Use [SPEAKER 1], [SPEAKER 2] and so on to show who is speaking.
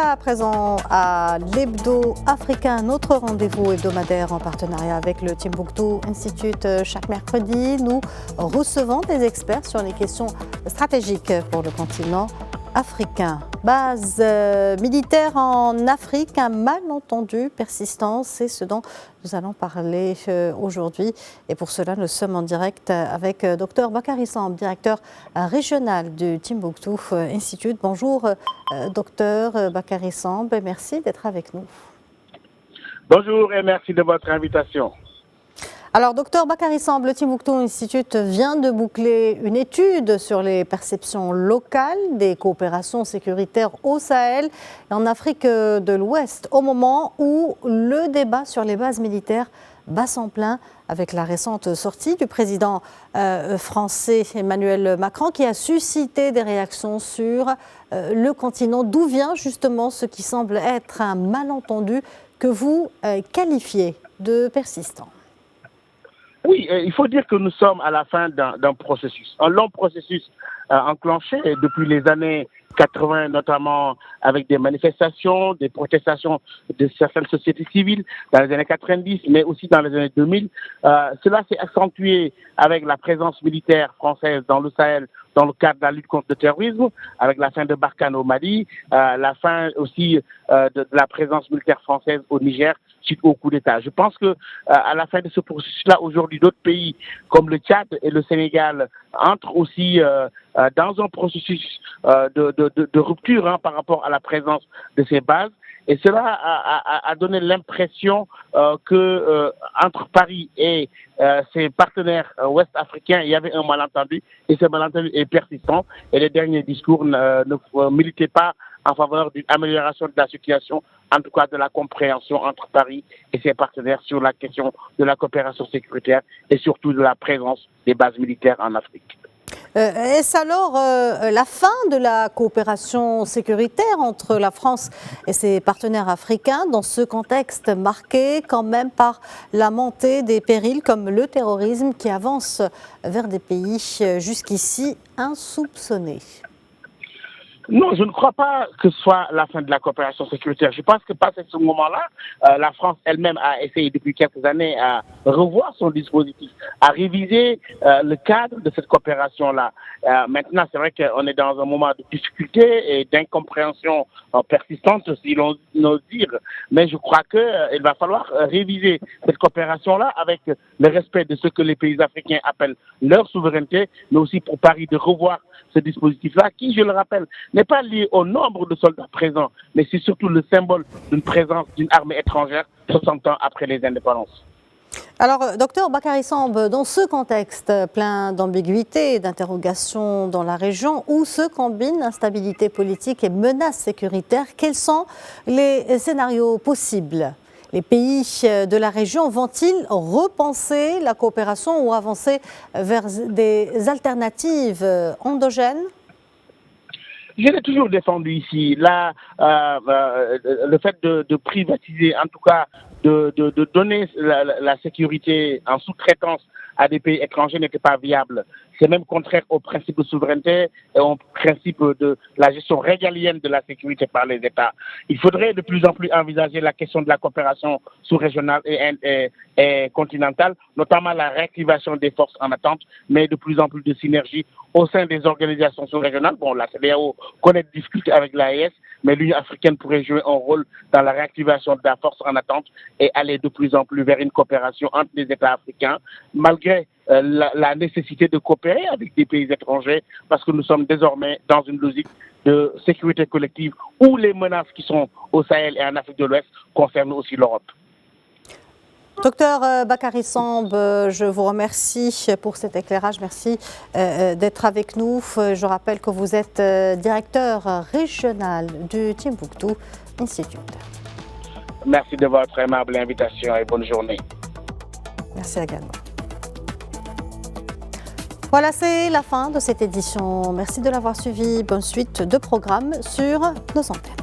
[SPEAKER 1] à présent à l'Hebdo africain, notre rendez-vous hebdomadaire en partenariat avec le Timbuktu Institute. Chaque mercredi, nous recevons des experts sur les questions stratégiques pour le continent africain. Base militaire en Afrique, un malentendu persistant, c'est ce dont nous allons parler aujourd'hui. Et pour cela, nous sommes en direct avec Dr Bakary Samb, directeur régional du Timbuktu Institute. Bonjour Dr Bakary Samb, et merci d'être avec nous.
[SPEAKER 2] Bonjour et merci de votre invitation.
[SPEAKER 1] Alors, docteur Bakary Samb, le Timbuktu Institute vient de boucler une étude sur les perceptions locales des coopérations sécuritaires au Sahel et en Afrique de l'Ouest, au moment où le débat sur les bases militaires bat son plein avec la récente sortie du président français Emmanuel Macron, qui a suscité des réactions sur le continent. D'où vient justement ce qui semble être un malentendu que vous qualifiez de persistant?
[SPEAKER 2] Oui, il faut dire que nous sommes à la fin d'un processus, un long processus enclenché depuis les années 80, notamment avec des manifestations, des protestations de certaines sociétés civiles dans les années 90, mais aussi dans les années 2000. Cela s'est accentué avec la présence militaire française dans le Sahel dans le cadre de la lutte contre le terrorisme, avec la fin de Barkhane au Mali, la fin aussi de la présence militaire française au Niger suite au coup d'État. Je pense que à la fin de ce processus-là, aujourd'hui, d'autres pays comme le Tchad et le Sénégal entrent aussi dans un processus de rupture par rapport à la présence de ces bases. Et cela a donné l'impression que entre Paris et ses partenaires ouest-africains, il y avait un malentendu, et ce malentendu est persistant. Et les derniers discours ne militaient pas en faveur d'une amélioration de la situation, en tout cas de la compréhension entre Paris et ses partenaires sur la question de la coopération sécuritaire et surtout de la présence des bases militaires en Afrique.
[SPEAKER 1] Est-ce alors la fin de la coopération sécuritaire entre la France et ses partenaires africains dans ce contexte marqué quand même par la montée des périls comme le terrorisme qui avance vers des pays jusqu'ici insoupçonnés?
[SPEAKER 2] Non, je ne crois pas que ce soit la fin de la coopération sécuritaire. Je pense que passé ce moment-là, la France elle-même a essayé depuis quelques années à revoir son dispositif, à réviser le cadre de cette coopération-là. Maintenant, c'est vrai qu'on est dans un moment de difficulté et d'incompréhension persistante, si l'on ose dire. Mais je crois qu'il va falloir réviser cette coopération-là avec le respect de ce que les pays africains appellent leur souveraineté, mais aussi pour Paris de revoir ce dispositif-là, qui, je le rappelle, n'est pas lié au nombre de soldats présents, mais c'est surtout le symbole d'une présence d'une armée étrangère 60 ans après les indépendances.
[SPEAKER 1] Alors, docteur Bakary Samb, dans ce contexte plein d'ambiguïté et d'interrogations dans la région, où se combinent instabilité politique et menaces sécuritaires, quels sont les scénarios possibles? Les pays de la région vont-ils repenser la coopération ou avancer vers des alternatives endogènes?
[SPEAKER 2] Je l'ai toujours défendu ici. Là, le fait de privatiser, en tout cas de donner la sécurité en sous-traitance à des pays étrangers n'était pas viable. C'est même contraire au principe de souveraineté et au principe de la gestion régalienne de la sécurité par les États. Il faudrait de plus en plus envisager la question de la coopération sous-régionale et continentale, notamment la réactivation des forces en attente, mais de plus en plus de synergie au sein des organisations sous-régionales. Bon, la CEDEAO connaît des difficultés avec l'AES, mais l'Union africaine pourrait jouer un rôle dans la réactivation de la force en attente et aller de plus en plus vers une coopération entre les États africains, malgré la nécessité de coopérer avec des pays étrangers, parce que nous sommes désormais dans une logique de sécurité collective où les menaces qui sont au Sahel et en Afrique de l'Ouest concernent aussi l'Europe.
[SPEAKER 1] Docteur Bakary Samb, je vous remercie pour cet éclairage. Merci d'être avec nous. Je rappelle que vous êtes directeur régional du Timbuktu Institute.
[SPEAKER 2] Merci de votre aimable invitation et bonne journée.
[SPEAKER 1] Merci également. Voilà, c'est la fin de cette édition. Merci de l'avoir suivi. Bonne suite de programmes sur nos antennes.